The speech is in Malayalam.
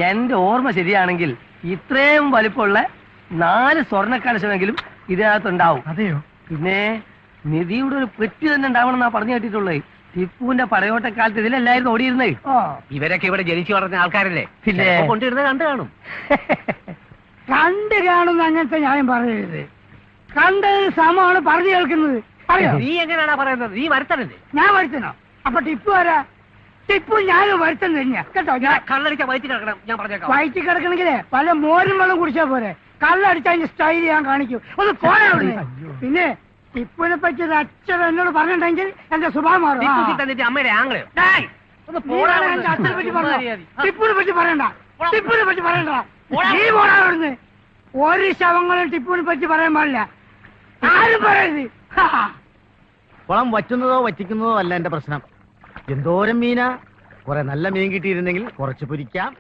എന്റെ ഓർമ്മ ശരിയാണെങ്കിൽ ഇത്രയും വലിപ്പമുള്ള 4 സ്വർണ്ണ കലശമെങ്കിലും ഇതിനകത്തുണ്ടാവും. അതെയോ? പിന്നെ നിധിയുടെ ഒരു പെട്ടി തന്നെ ഉണ്ടാവണമെന്നാ പറഞ്ഞു കേട്ടിട്ടുള്ളത്. ടിപ്പുവിന്റെ പടയോട്ടക്കാലത്ത് ഇതിലല്ലായിരുന്നു ഓടിയിരുന്നത്. ഇവരൊക്കെ ഇവിടെ ജനിച്ചു വളർന്ന ആൾക്കാരല്ലേ, പിന്നെ കൊണ്ടിരുന്നത് കണ്ടു കാണും. കണ്ട് കാണുന്ന അങ്ങനത്തെ ഞാൻ പറയരുത്. കണ്ടത് സമമാണ് പറഞ്ഞു കേൾക്കുന്നത്. നീ എങ്ങനെയാണാ പറയുന്നത്? നീ വരുത്തണല്ലേ? ഞാൻ വരുത്തണോ? അപ്പൊ ടിപ്പു ആരാ? ടിപ്പു ഞാനും വരുത്തം തന്നെയാ കേട്ടോ. ഞാൻ കള്ളടിച്ച വയറ്റി കിടക്കണം, ഞാൻ പറഞ്ഞേക്കാം. വയറ്റി കിടക്കണമെങ്കിലേ പല മോരും വെള്ളം കുടിച്ചാ പോരെ. കള്ളടിച്ച അതിന്റെ സ്റ്റൈൽ ഞാൻ കാണിക്കും. ഒന്ന് പോരാ. പിന്നെ ടിപ്പുവിനെ പറ്റി ഒരു അച്ഛൻ എന്നോട് പറഞ്ഞിട്ടുണ്ടെങ്കിൽ എന്റെ സ്വഭാവം മാറും. തന്നിട്ട് അമ്മയുടെ ആംഗ്ലയോ അച്ഛനെ പറ്റി പറഞ്ഞ ടിപ്പുവിനെ പറ്റി പറയണ്ട. ടിപ്പുവിനെ പറ്റി പറയണ്ട. നീ പോരാ അവിടുന്ന്. ഒരു ശവങ്ങളും ടിപ്പുവിനെ പറ്റി പറയാൻ പാടില്ല. ആരും പറയരുത്. കുളം വറ്റുന്നതോ വറ്റിക്കുന്നതോ അല്ല എന്റെ പ്രശ്നം. എന്തോരം മീനാ. കുറെ നല്ല മീൻ കിട്ടിയിരുന്നെങ്കിൽ കുറച്ച് പൊരിക്കാം.